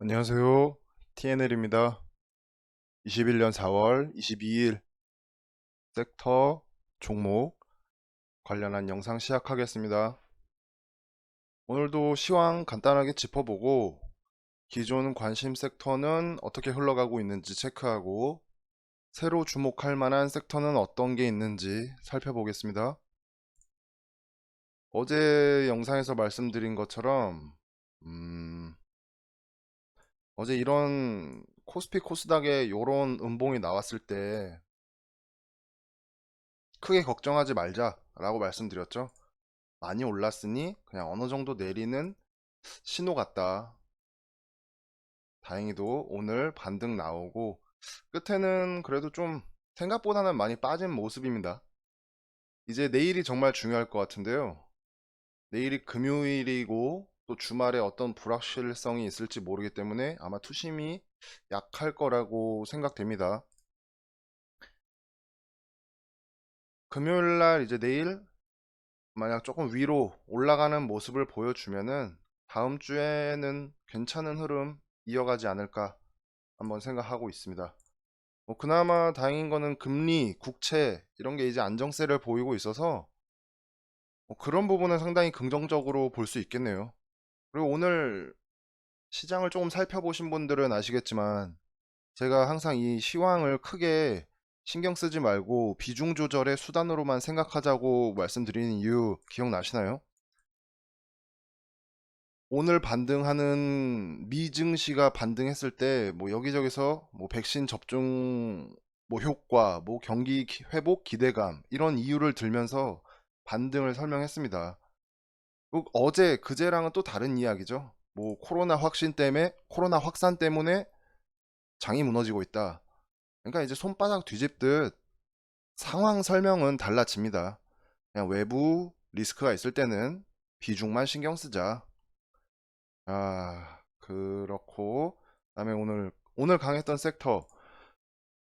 안녕하세요. TNL입니다. 21년 4월 22일 섹터 종목 관련한 영상 시작하겠습니다. 오늘도 시황 간단하게 짚어보고 기존 관심 섹터는 어떻게 흘러가고 있는지 체크하고 새로 주목할 만한 섹터는 어떤 게 있는지 살펴보겠습니다. 어제 영상에서 말씀드린 것처럼 어제 이런 코스피 코스닥에 이런 음봉이 나왔을 때 크게 걱정하지 말자라고 말씀드렸죠. 많이 올랐으니 그냥 어느 정도 내리는 신호 같다. 다행히도 오늘 반등 나오고 끝에는 그래도 좀 생각보다는 많이 빠진 모습입니다. 이제 내일이 정말 중요할 것 같은데요. 내일이 금요일이고 또 주말에 어떤 불확실성이 있을지 모르기 때문에 아마 투심이 약할 거라고 생각됩니다. 금요일 날 이제 내일 만약 조금 위로 올라가는 모습을 보여주면은 다음 주에는 괜찮은 흐름 이어가지 않을까 한번 생각하고 있습니다. 뭐 그나마 다행인 거는 금리, 국채 이런 게 이제 안정세를 보이고 있어서 뭐 그런 부분은 상당히 긍정적으로 볼 수 있겠네요. 그리고 오늘 시장을 조금 살펴보신 분들은 아시겠지만 제가 항상 이 시황을 크게 신경 쓰지 말고 비중 조절의 수단으로만 생각하자고 말씀드리는 이유 기억나시나요? 오늘 반등하는 미 증시가 반등했을 때 뭐 여기저기서 뭐 백신 접종 뭐 효과, 뭐 경기 회복 기대감 이런 이유를 들면서 반등을 설명했습니다. 어제 그제랑은 또 다른 이야기죠. 뭐 코로나 확산 때문에 장이 무너지고 있다. 그러니까 이제 손바닥 뒤집듯 상황 설명은 달라집니다. 그냥 외부 리스크가 있을 때는 비중만 신경 쓰자. 그렇고 그다음에 오늘 강했던 섹터.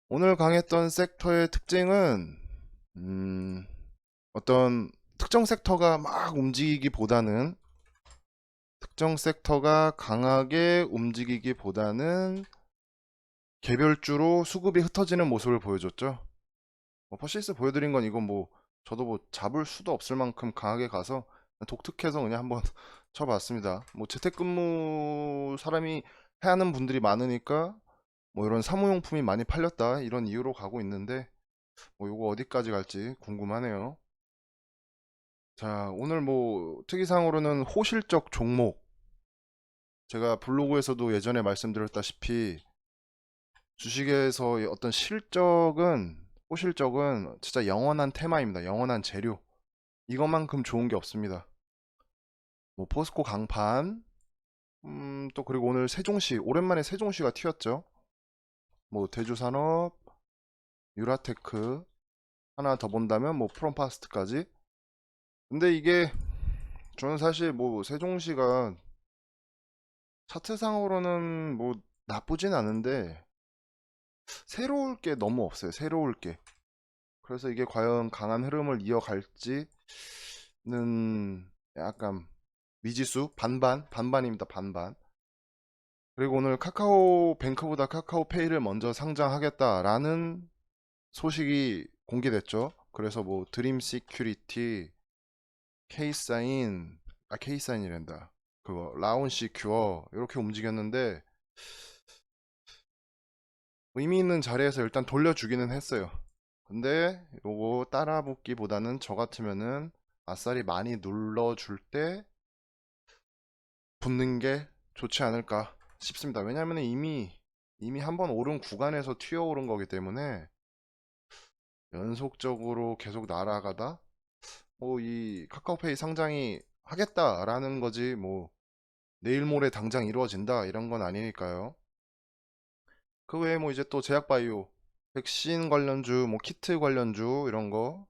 오늘 강했던 섹터의 특징은 어떤 특정 섹터가 막 움직이기보다는 특정 섹터가 강하게 움직이기보다는 개별주로 수급이 흩어지는 모습을 보여줬죠. 퍼시스 보여드린 건 이건 뭐 저도 뭐 잡을 수도 없을 만큼 강하게 가서 독특해서 그냥 한번 쳐봤습니다. 뭐 재택근무 사람이 해야 하는 분들이 많으니까 뭐 이런 사무용품이 많이 팔렸다 이런 이유로 가고 있는데 뭐 요거 어디까지 갈지 궁금하네요. 자, 오늘 뭐 특이사항으로는 호실적 종목, 제가 블로그에서도 예전에 말씀드렸다시피 주식에서 어떤 호실적은 진짜 영원한 테마입니다. 영원한 재료. 이것만큼 좋은 게 없습니다. 뭐 포스코 강판, 또 그리고 오늘 세종시, 오랜만에 세종시가 튀었죠. 뭐 대주산업, 유라테크, 하나 더 본다면 뭐 프롬파스트까지. 근데 이게 저는 사실 뭐 세종시가 차트상으로는 뭐 나쁘진 않은데 새로울 게 너무 없어요. 새로울 게. 그래서 이게 과연 강한 흐름을 이어갈지는 약간 미지수 반반입니다. 반반. 그리고 오늘 카카오뱅크보다 카카오페이를 먼저 상장하겠다라는 소식이 공개됐죠. 그래서 뭐 드림 시큐리티, 케이사인이란다. 그거 라운 시큐어 이렇게 움직였는데 의미 있는 자리에서 일단 돌려주기는 했어요. 근데 요거 따라붙기보다는 저 같으면은 아싸리 많이 눌러줄 때 붙는 게 좋지 않을까 싶습니다. 왜냐하면 이미 한번 오른 구간에서 튀어오른 거기 때문에 연속적으로 계속 날아가다 뭐 이 카카오페이 상장이 하겠다라는 거지 뭐 내일 모레 당장 이루어진다 이런 건 아니니까요. 그 외에 뭐 이제 또 제약바이오, 백신 관련주, 뭐 키트 관련주 이런 거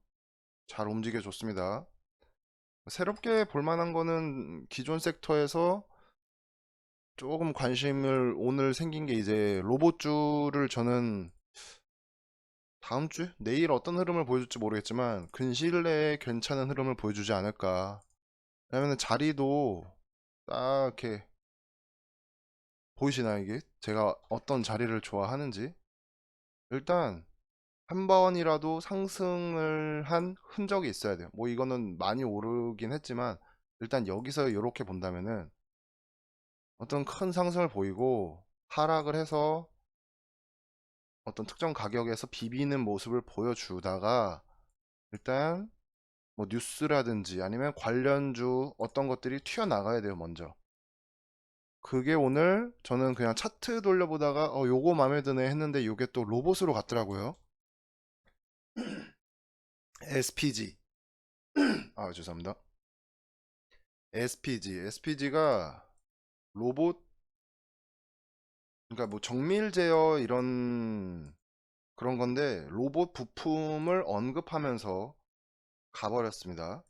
잘 움직여 줬습니다. 새롭게 볼 만한 거는 기존 섹터에서 조금 관심을 오늘 생긴 게 이제 로봇주를 저는 다음 주? 내일 어떤 흐름을 보여줄지 모르겠지만 근시일 내에 괜찮은 흐름을 보여주지 않을까. 왜냐면 자리도 딱 이렇게 보이시나요, 이게? 제가 어떤 자리를 좋아하는지? 일단 한 번이라도 상승을 한 흔적이 있어야 돼요. 뭐 이거는 많이 오르긴 했지만 일단 여기서 이렇게 본다면은 어떤 큰 상승을 보이고 하락을 해서 어떤 특정 가격에서 비비는 모습을 보여주다가 일단 뭐 뉴스라든지 아니면 관련주 어떤 것들이 튀어나가야 돼요, 먼저. 그게 오늘 저는 그냥 차트 돌려보다가 요거 마음에 드네 했는데 요게 또 로봇으로 갔더라고요. SPG. 아, 죄송합니다. SPG가 로봇, 그러니까 뭐 정밀 제어 이런 그런 건데 로봇 부품을 언급하면서 가버렸습니다.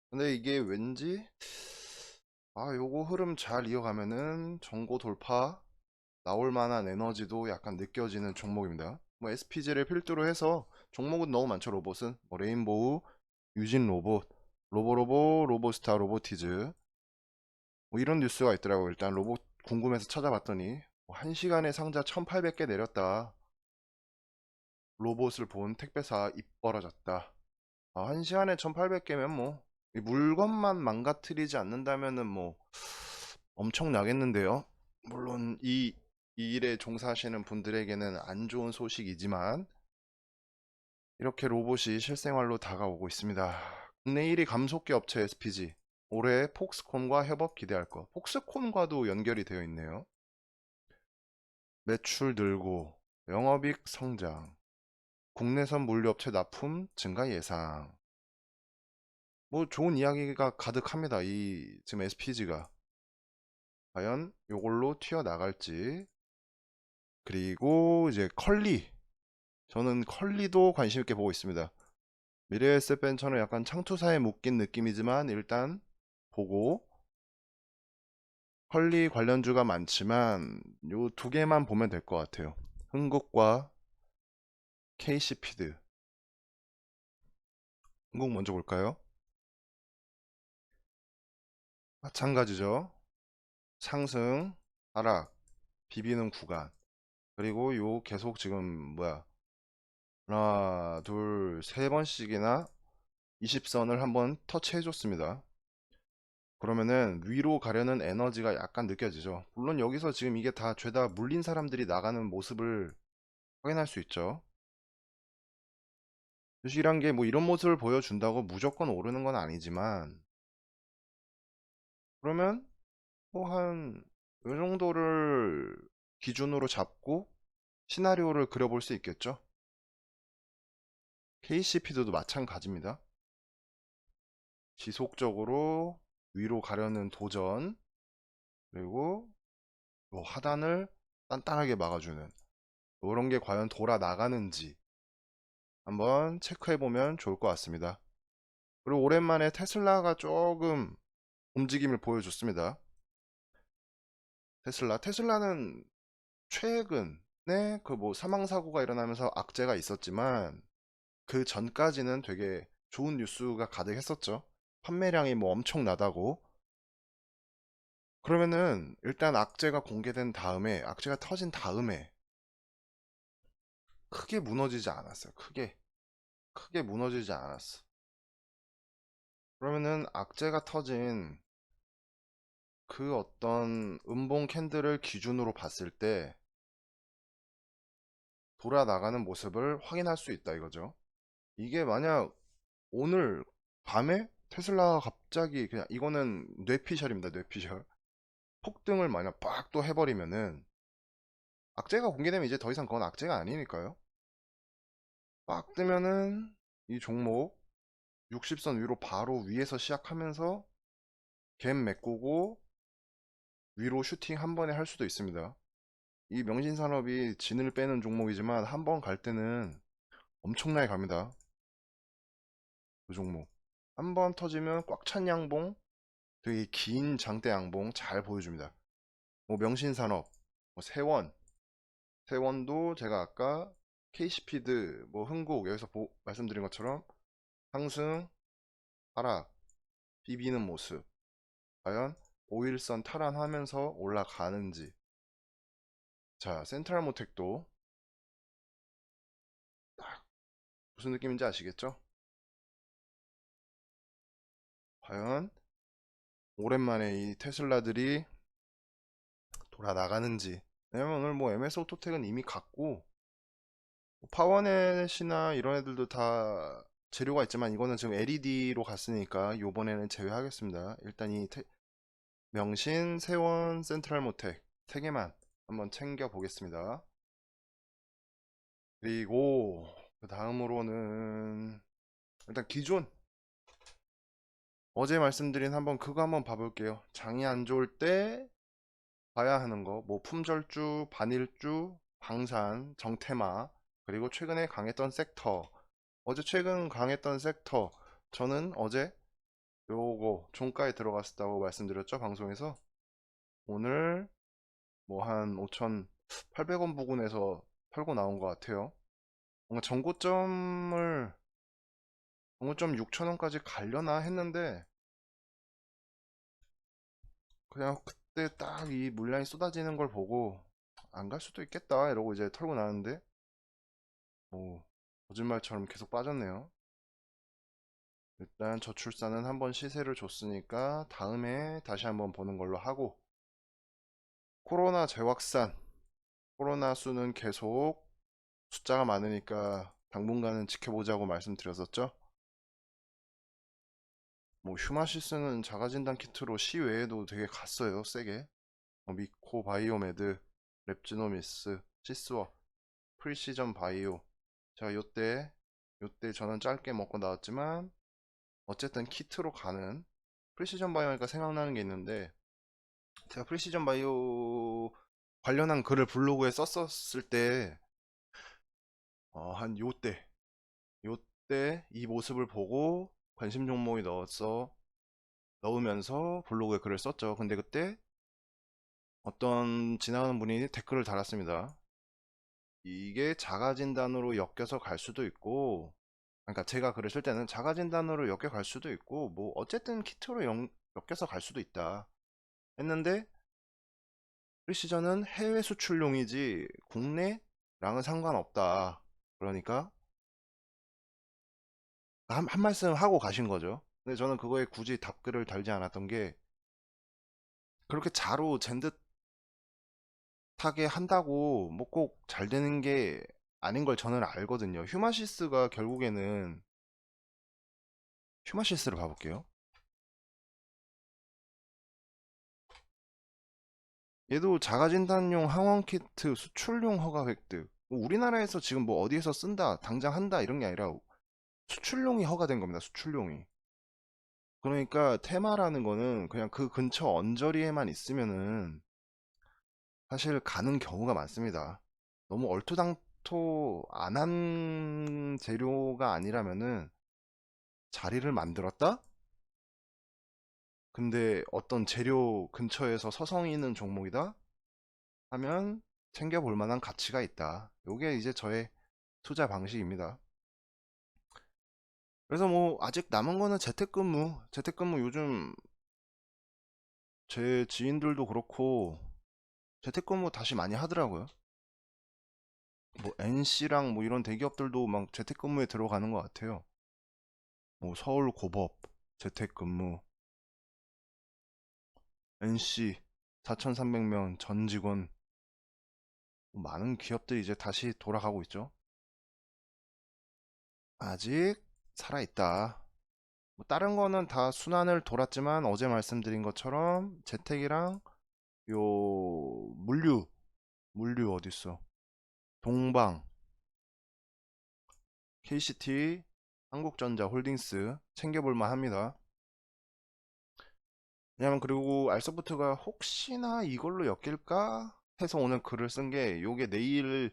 근데 이게 왠지 요거 흐름 잘 이어가면은 전고 돌파 나올 만한 에너지도 약간 느껴지는 종목입니다. 뭐 SPG를 필두로 해서 종목은 너무 많죠. 로봇은 뭐 레인보우, 유진 로봇, 로보로보, 로보스타, 로보티즈 뭐 이런 뉴스가 있더라고요. 일단 로봇 궁금해서 찾아봤더니 뭐 1시간에 상자 1800개 내렸다. 로봇을 본 택배사 입 벌어졌다. 1시간에 1800개면 뭐 이 물건만 망가뜨리지 않는다면은 뭐 엄청나겠는데요. 물론 이 일에 종사하시는 분들에게는 안 좋은 소식이지만 이렇게 로봇이 실생활로 다가오고 있습니다. 국내 1위 감속기 업체 SPG. 올해 폭스콘과 협업 기대할 것. 폭스콘과도 연결이 되어 있네요. 매출 늘고 영업이익 성장. 국내선 물류업체 납품 증가 예상. 뭐 좋은 이야기가 가득합니다. 이 지금 SPG가 과연 요걸로 튀어나갈지. 그리고 이제 컬리. 저는 컬리도 관심 있게 보고 있습니다. 미래에셋벤처는 약간 창투사에 묶인 느낌이지만 일단 보고 컬리 관련주가 많지만 요 두 개만 보면 될 것 같아요. 흥국과 KC피드. 흥국 먼저 볼까요? 마찬가지죠. 상승, 하락, 비비는 구간. 그리고 요 계속 지금 뭐야? 하나, 둘, 세 번씩이나 20선을 한번 터치해줬습니다. 그러면은 위로 가려는 에너지가 약간 느껴지죠. 물론 여기서 지금 이게 다 죄다 물린 사람들이 나가는 모습을 확인할 수 있죠. 주식이란 게 뭐 이런 모습을 보여준다고 무조건 오르는 건 아니지만 그러면 뭐 한 요 정도를 기준으로 잡고 시나리오를 그려볼 수 있겠죠. KCP도 마찬가지입니다. 지속적으로 위로 가려는 도전 그리고 요 하단을 단단하게 막아주는 이런 게 과연 돌아 나가는지 한번 체크해 보면 좋을 것 같습니다. 그리고 오랜만에 테슬라가 조금 움직임을 보여줬습니다. 테슬라는 최근에 그 뭐 사망사고가 일어나면서 악재가 있었지만 그 전까지는 되게 좋은 뉴스가 가득했었죠. 판매량이 뭐 엄청나다고. 그러면은 일단 악재가 공개된 다음에 악재가 터진 다음에 크게 무너지지 않았어요. 크게 무너지지 않았어. 그러면은 악재가 터진 그 어떤 음봉 캔들을 기준으로 봤을 때 돌아 나가는 모습을 확인할 수 있다 이거죠. 이게 만약 오늘 밤에 테슬라가 갑자기 그냥 이거는 뇌피셜입니다. 뇌피셜. 폭등을 만약 빡 또 해버리면은 악재가 공개되면 이제 더 이상 그건 악재가 아니니까요. 빡 뜨면은 이 종목 60선 위로 바로 위에서 시작하면서 갭 메꾸고 위로 슈팅 한 번에 할 수도 있습니다. 이 명신산업이 진을 빼는 종목이지만 한 번 갈 때는 엄청나게 갑니다. 그 종목. 한 번 터지면 꽉 찬 양봉, 되게 긴 장대 양봉 잘 보여줍니다. 뭐 명신산업, 뭐 세원도 제가 아까 KC피드, 뭐 흥국 여기서 말씀드린 것처럼 상승, 하락, 비비는 모습. 과연 5일선 탈환하면서 올라가는지 자, 센트럴 모텍도 무슨 느낌인지 아시겠죠? 과연 오랜만에 이 테슬라들이 돌아 나가는지. 왜냐면 오늘 뭐 MS 오토텍은 이미 갔고 파워넷이나 이런 애들도 다 재료가 있지만 이거는 지금 LED로 갔으니까 요번에는 제외하겠습니다. 일단 이 명신, 세원, 센트럴 모텍 세 개만 한번 챙겨 보겠습니다. 그리고 그 다음으로는 일단 기존 어제 말씀드린 한번 그거 한번 봐볼게요. 장이 안 좋을 때 봐야 하는 거, 뭐 품절주, 반일주, 방산, 정테마, 그리고 최근에 강했던 섹터. 어제 최근 강했던 섹터, 저는 어제 요거 종가에 들어갔었다고 말씀드렸죠, 방송에서. 오늘 뭐 한 5,800원 부근에서 털고 나온 것 같아요. 뭔가 전고점 6,000원까지 가려나 했는데 그냥 그때 딱 이 물량이 쏟아지는 걸 보고 안 갈 수도 있겠다 이러고 이제 털고 나왔는데 오, 거짓말처럼 계속 빠졌네요. 일단 저출산은 한번 시세를 줬으니까 다음에 다시 한번 보는 걸로 하고 코로나 재확산 코로나 수는 계속 숫자가 많으니까 당분간은 지켜보자고 말씀드렸었죠. 뭐 휴마시스는 자가진단 키트로 시외에도 되게 갔어요 세게. 미코 바이오메드, 랩지노미스, 시스워, 프리시전 바이오. 자, 요때 저는 짧게 먹고 나왔지만 어쨌든 키트로 가는 프리시전 바이오니까 생각나는 게 있는데 제가 프리시전 바이오 관련한 글을 블로그에 썼었을 때 한 요때 이 모습을 보고 관심 종목이 넣으면서 블로그에 글을 썼죠. 근데 그때 어떤 지나가는 분이 댓글을 달았습니다. 이게 자가진단으로 엮여서 갈 수도 있고, 그러니까 제가 글을 쓸 때는 자가진단으로 엮여 갈 수도 있고, 뭐 어쨌든 키트로 엮여서 갈 수도 있다 했는데 프리시전은 해외 수출용이지 국내랑은 상관없다. 그러니까 한 말씀 하고 가신 거죠. 근데 저는 그거에 굳이 답글을 달지 않았던 게 그렇게 자로 젠듯하게 한다고 뭐 꼭 잘 되는 게 아닌 걸 저는 알거든요. 휴마시스가 결국에는 휴마시스를 봐볼게요. 얘도 자가진단용 항원키트 수출용 허가 획득. 뭐 우리나라에서 지금 뭐 어디에서 쓴다, 당장 한다 이런 게 아니라 수출용이 허가된 겁니다. 수출용이. 그러니까 테마라는 거는 그냥 그 근처 언저리에만 있으면은 사실 가는 경우가 많습니다. 너무 얼토당토 안 한 재료가 아니라면은 자리를 만들었다? 근데 어떤 재료 근처에서 서성이 있는 종목이다? 하면 챙겨볼 만한 가치가 있다. 요게 이제 저의 투자 방식입니다. 그래서 뭐 아직 남은 거는 재택근무 요즘 제 지인들도 그렇고 재택근무 다시 많이 하더라고요. 뭐 NC랑 뭐 이런 대기업들도 막 재택근무에 들어가는 것 같아요. 뭐 서울고법 재택근무, NC 4,300명 전 직원 많은 기업들이 이제 다시 돌아가고 있죠. 아직 살아있다. 뭐 다른 거는 다 순환을 돌았지만 어제 말씀드린 것처럼 재택이랑 요 물류 어딨어? 동방, KCT, 한국전자 홀딩스 챙겨볼 만합니다. 왜냐면 그리고 알서부트가 혹시나 이걸로 엮일까 해서 오늘 글을 쓴 게 요게 내일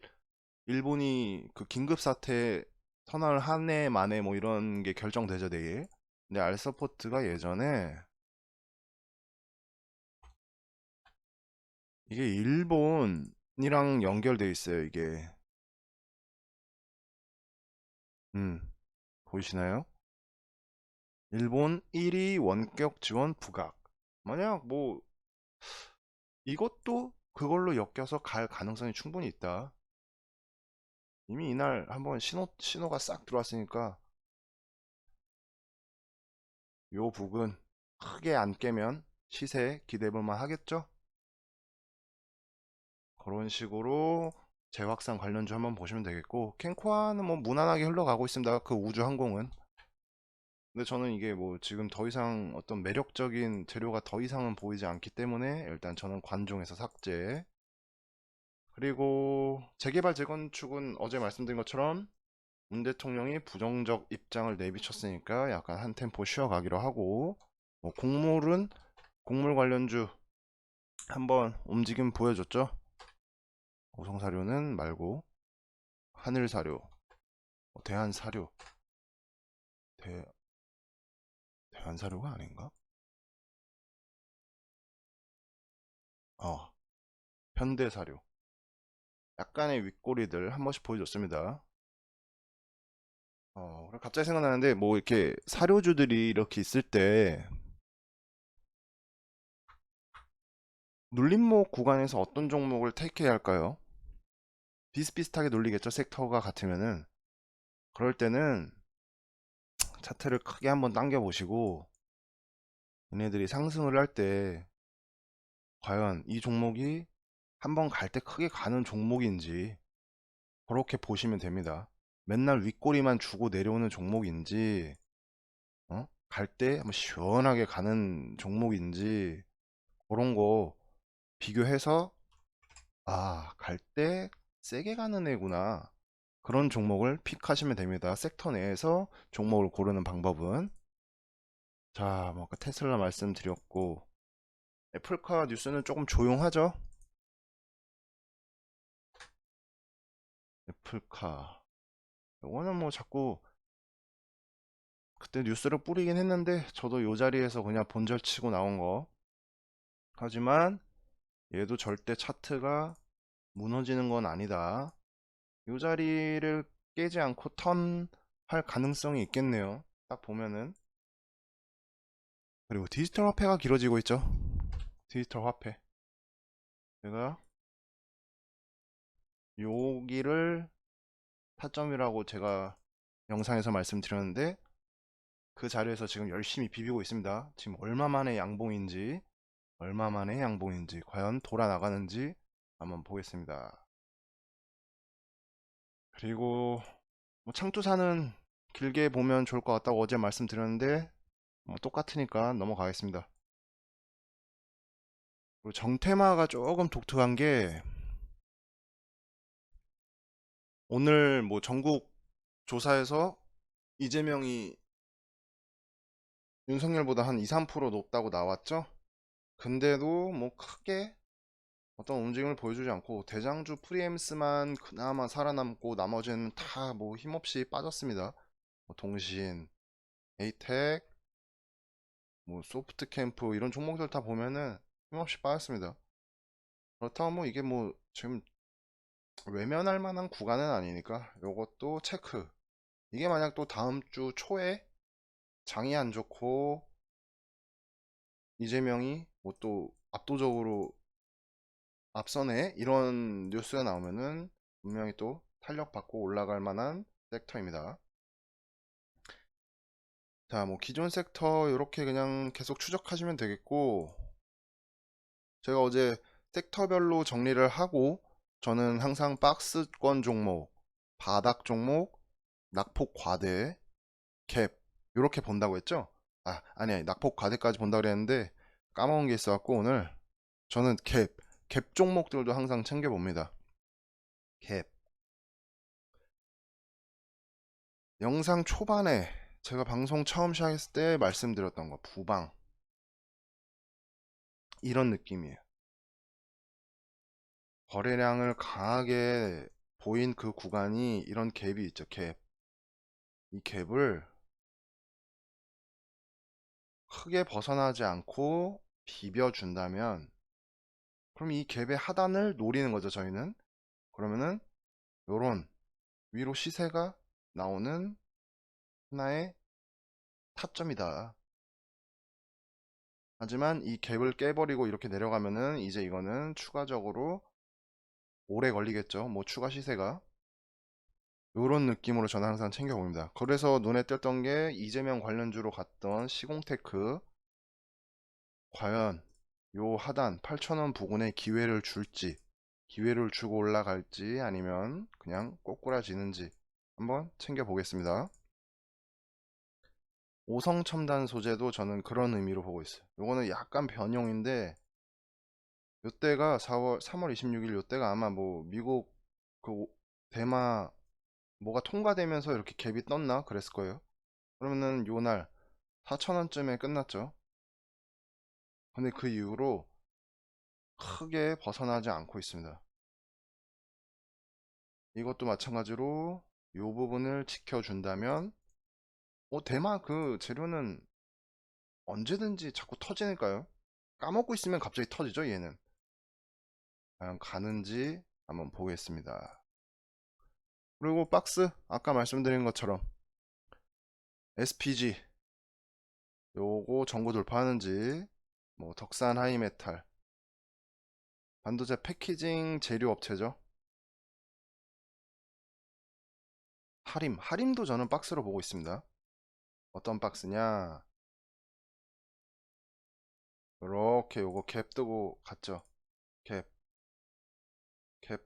일본이 그 긴급 사태 터널 한 해 만에 뭐 이런 게 결정되죠 내일. 근데 알서포트가 예전에 이게 일본이랑 연결돼 있어요 이게. 음 보이시나요? 일본 1위 원격 지원 부각. 만약 뭐 이것도 그걸로 엮여서 갈 가능성이 충분히 있다. 이미 이날 한번 신호가 싹 들어왔으니까 요 북은 크게 안 깨면 시세 기대해볼만 하겠죠? 그런 식으로 재확산 관련주 한번 보시면 되겠고, 캔코아는 뭐 무난하게 흘러가고 있습니다. 그 우주항공은. 근데 저는 이게 뭐 지금 더 이상 어떤 매력적인 재료가 더 이상은 보이지 않기 때문에 일단 저는 관종에서 삭제. 그리고 재개발 재건축은 어제 말씀드린 것처럼 문 대통령이 부정적 입장을 내비쳤으니까 약간 한 템포 쉬어가기로 하고, 뭐 곡물은 곡물 관련주 한번 움직임 보여줬죠. 오성사료는 말고 하늘사료, 대한사료, 대, 대한사료가 아닌가? 현대사료. 약간의 윗꼬리들 한 번씩 보여줬습니다. 그럼 갑자기 생각나는데, 뭐 이렇게 사료주들이 이렇게 있을 때 눌림목 구간에서 어떤 종목을 택해야 할까요? 비슷비슷하게 눌리겠죠, 섹터가 같으면은. 그럴 때는 차트를 크게 한번 당겨 보시고, 얘네들이 상승을 할 때 과연 이 종목이 한번 갈 때 크게 가는 종목인지 그렇게 보시면 됩니다. 맨날 윗꼬리만 주고 내려오는 종목인지, 갈 때 한번 시원하게 가는 종목인지, 그런 거 비교해서, 갈 때 세게 가는 애구나. 그런 종목을 픽하시면 됩니다. 섹터 내에서 종목을 고르는 방법은. 자, 뭐 아까 테슬라 말씀드렸고, 애플카 뉴스는 조금 조용하죠? 애플카. 이거는 뭐 자꾸 그때 뉴스를 뿌리긴 했는데, 저도 요 자리에서 그냥 본절치고 나온 거. 하지만 얘도 절대 차트가 무너지는 건 아니다. 요 자리를 깨지 않고 턴할 가능성이 있겠네요. 딱 보면은. 그리고 디지털 화폐가 길어지고 있죠. 디지털 화폐. 제가 여기를 타점이라고 제가 영상에서 말씀드렸는데, 그 자리에서 지금 열심히 비비고 있습니다. 지금 얼마 만에 양봉인지, 과연 돌아 나가는지 한번 보겠습니다. 그리고 뭐 창투사는 길게 보면 좋을 것 같다고 어제 말씀드렸는데, 뭐 똑같으니까 넘어가겠습니다. 그리고 정테마가 조금 독특한 게, 오늘 뭐 전국 조사에서 이재명이 윤석열보다 한 2, 3% 높다고 나왔죠? 근데도 뭐 크게 어떤 움직임을 보여주지 않고 대장주 프리엠스만 그나마 살아남고 나머지는 다 뭐 힘없이 빠졌습니다. 뭐 동신, 에이텍, 뭐 소프트캠프 이런 종목들 다 보면은 힘없이 빠졌습니다. 그렇다고 뭐 이게 뭐 지금 외면할 만한 구간은 아니니까 요것도 체크. 이게 만약 또 다음 주 초에 장이 안 좋고 이재명이 뭐 또 압도적으로 앞서네 이런 뉴스가 나오면은 분명히 또 탄력받고 올라갈 만한 섹터입니다. 자, 뭐 기존 섹터 이렇게 그냥 계속 추적하시면 되겠고, 제가 어제 섹터별로 정리를 하고 저는 항상 박스권 종목, 바닥 종목, 낙폭 과대, 갭 이렇게 본다고 했죠? 아니 낙폭 과대까지 본다고 그랬는데 까먹은 게 있어갖고 오늘 저는 갭 종목들도 항상 챙겨봅니다. 갭. 영상 초반에 제가 방송 처음 시작했을 때 말씀드렸던 거, 부방. 이런 느낌이에요. 거래량을 강하게 보인 그 구간이 이런 갭이 있죠, 갭. 이 갭을 크게 벗어나지 않고 비벼준다면, 그럼 이 갭의 하단을 노리는 거죠, 저희는. 그러면은, 요런 위로 시세가 나오는 하나의 타점이다. 하지만 이 갭을 깨버리고 이렇게 내려가면은 이제 이거는 추가적으로 오래 걸리겠죠. 뭐 추가 시세가. 요런 느낌으로 저는 항상 챙겨봅니다. 그래서 눈에 띄었던 게 이재명 관련주로 갔던 시공테크. 과연 요 하단 8,000원 부근에 기회를 줄지, 기회를 주고 올라갈지, 아니면 그냥 꼬꾸라지는지 한번 챙겨보겠습니다. 오성첨단 소재도 저는 그런 의미로 보고 있어요. 요거는 약간 변형인데, 요때가 3월 26일 요때가 아마 뭐 미국 그 대마 뭐가 통과되면서 이렇게 갭이 떴나 그랬을 거예요. 그러면은 요날 4,000원쯤에 끝났죠. 근데 그 이후로 크게 벗어나지 않고 있습니다. 이것도 마찬가지로 요 부분을 지켜준다면 대마 그 재료는 언제든지 자꾸 터지니까요. 까먹고 있으면 갑자기 터지죠, 얘는. 과연 가는지 한번 보겠습니다. 그리고 박스 아까 말씀드린 것처럼 SPG 요거 전고 돌파하는지, 뭐 덕산 하이메탈 반도체 패키징 재료 업체죠. 하림도 저는 박스로 보고 있습니다. 어떤 박스냐, 이렇게 요거 갭 뜨고 갔죠. 갭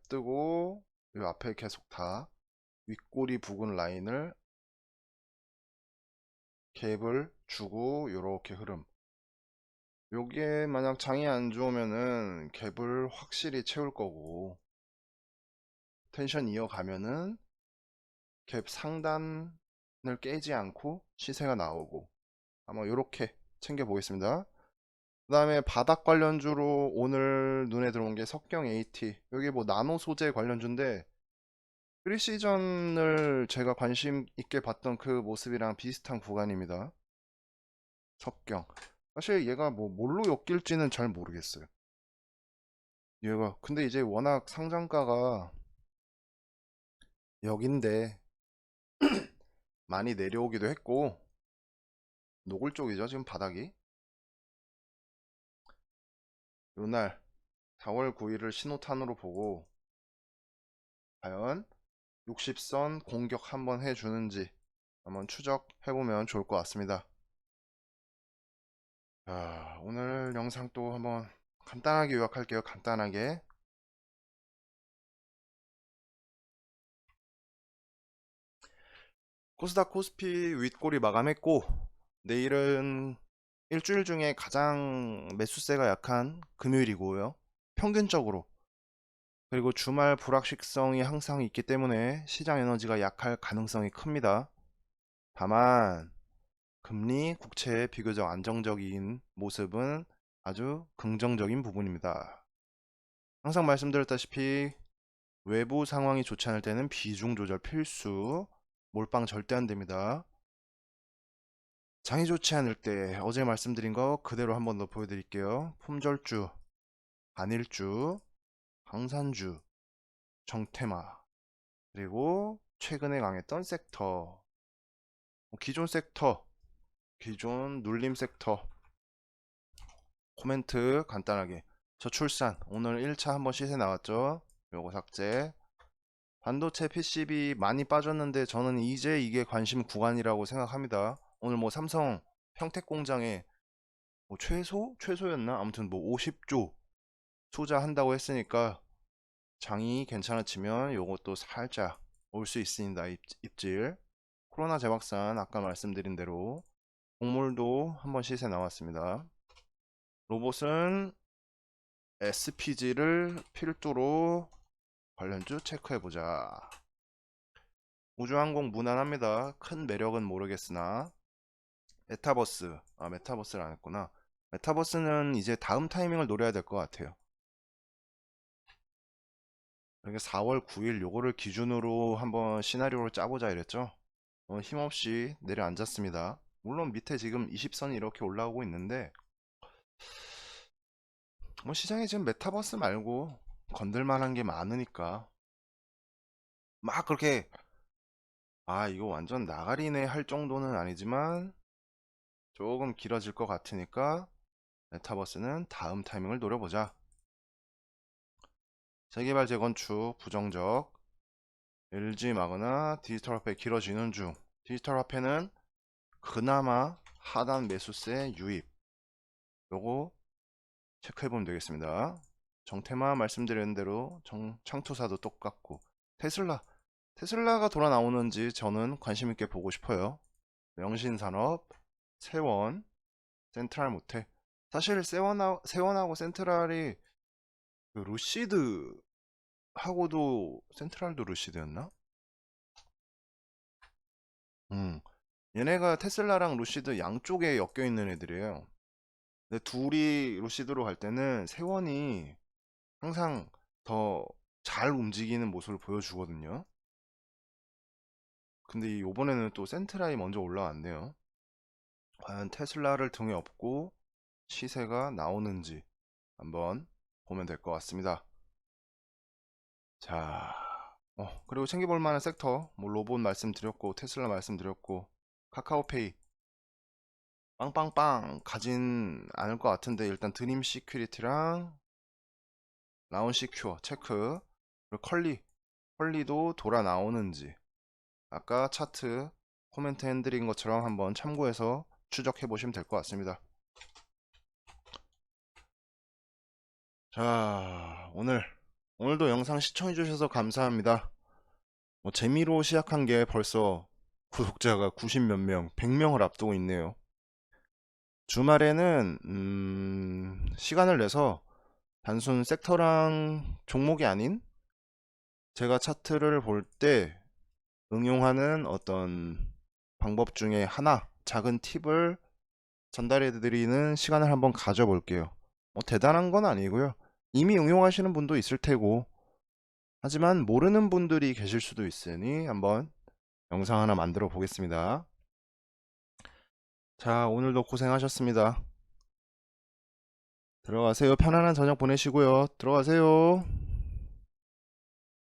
뜨고 이 앞에 계속 다 윗꼬리 부근 라인을 갭을 주고 요렇게 흐름. 요게 만약 장이 안 좋으면은 갭을 확실히 채울 거고, 텐션 이어가면은 갭 상단을 깨지 않고 시세가 나오고, 아마 요렇게 챙겨 보겠습니다. 그 다음에 바닥 관련주로 오늘 눈에 들어온 게 석경 AT. 여기 뭐 나노 소재 관련주인데 프리시전을 제가 관심 있게 봤던 그 모습이랑 비슷한 구간입니다. 석경. 사실 얘가 뭐 뭘로 엮일지는 잘 모르겠어요. 얘가 근데 이제 워낙 상장가가 여긴데 많이 내려오기도 했고 노골적이죠 지금 바닥이. 요날 4월 9일을 신호탄으로 보고 과연 60선 공격 한번 해주는지 한번 추적해보면 좋을 것 같습니다. 자, 오늘 영상 또 한번 간단하게 요약할게요. 간단하게. 코스닥 코스피 윗꼬리 마감했고, 내일은 일주일 중에 가장 매수세가 약한 금요일이고요. 평균적으로. 그리고 주말 불확실성이 항상 있기 때문에 시장 에너지가 약할 가능성이 큽니다. 다만 금리, 국채의 비교적 안정적인 모습은 아주 긍정적인 부분입니다. 항상 말씀드렸다시피 외부 상황이 좋지 않을 때는 비중 조절 필수, 몰빵 절대 안 됩니다. 장이 좋지 않을 때 어제 말씀드린 거 그대로 한 번 더 보여드릴게요. 품절주, 반일주, 방산주, 정테마, 그리고 최근에 강했던 섹터, 기존 섹터, 기존 눌림 섹터. 코멘트 간단하게. 저출산 오늘 1차 한번 시세 나왔죠. 요거 삭제. 반도체 PCB 많이 빠졌는데 저는 이제 이게 관심 구간이라고 생각합니다. 오늘 뭐 삼성 평택 공장에 뭐 최소였나? 아무튼 뭐 50조 투자한다고 했으니까 장이 괜찮아지면 요것도 살짝 올 수 있습니다. 입질. 코로나 재확산 아까 말씀드린 대로 곡물도 한번 시세 나왔습니다. 로봇은 SPG를 필두로 관련주 체크해보자. 우주항공 무난합니다. 큰 매력은 모르겠으나 메타버스를 안 했구나. 메타버스는 이제 다음 타이밍을 노려야 될 것 같아요. 이렇게 4월 9일 요거를 기준으로 한번 시나리오를 짜보자 이랬죠. 힘없이 내려앉았습니다. 물론 밑에 지금 20선이 이렇게 올라오고 있는데 뭐 시장에 지금 메타버스 말고 건들만한 게 많으니까 막 그렇게 이거 완전 나가리네 할 정도는 아니지만 조금 길어질 것 같으니까 메타버스는 다음 타이밍을 노려보자. 재개발 재건축 부정적. LG 마그나 디지털 화폐 길어지는 중. 디지털 화폐는 그나마 하단 매수세 유입. 요거 체크해보면 되겠습니다. 정태마 말씀드린 대로 창투사도 똑같고. 테슬라가 돌아 나오는지 저는 관심 있게 보고 싶어요. 명신산업, 세원, 센트럴 모텔. 사실 세원하고 센트럴이 그 루시드 하고도 센트럴도 루시드였나? 얘네가 테슬라랑 루시드 양쪽에 엮여 있는 애들이에요. 근데 둘이 루시드로 갈 때는 세원이 항상 더 잘 움직이는 모습을 보여주거든요. 근데 이번에는 또 센트럴이 먼저 올라왔네요. 과연 테슬라를 등에 업고 시세가 나오는지 한번 보면 될 것 같습니다. 자, 그리고 챙겨볼 만한 섹터, 뭐 로봇 말씀드렸고, 테슬라 말씀드렸고, 카카오페이 빵빵빵 가진 않을 것 같은데 일단 드림 시큐리티랑 라운 시큐어 체크. 그리고 컬리도 돌아 나오는지 아까 차트 코멘트 해드린 것처럼 한번 참고해서 추적해 보시면 될 것 같습니다. 자, 오늘도 영상 시청해 주셔서 감사합니다. 뭐 재미로 시작한 게 벌써 구독자가 90 몇 명, 100명을 앞두고 있네요. 주말에는 시간을 내서 단순 섹터랑 종목이 아닌 제가 차트를 볼 때 응용하는 어떤 방법 중에 하나, 작은 팁을 전달해 드리는 시간을 한번 가져볼게요. 뭐 대단한 건 아니고요. 이미 응용하시는 분도 있을 테고, 하지만 모르는 분들이 계실 수도 있으니 한번 영상 하나 만들어 보겠습니다. 자, 오늘도 고생하셨습니다. 들어가세요. 편안한 저녁 보내시고요. 들어가세요.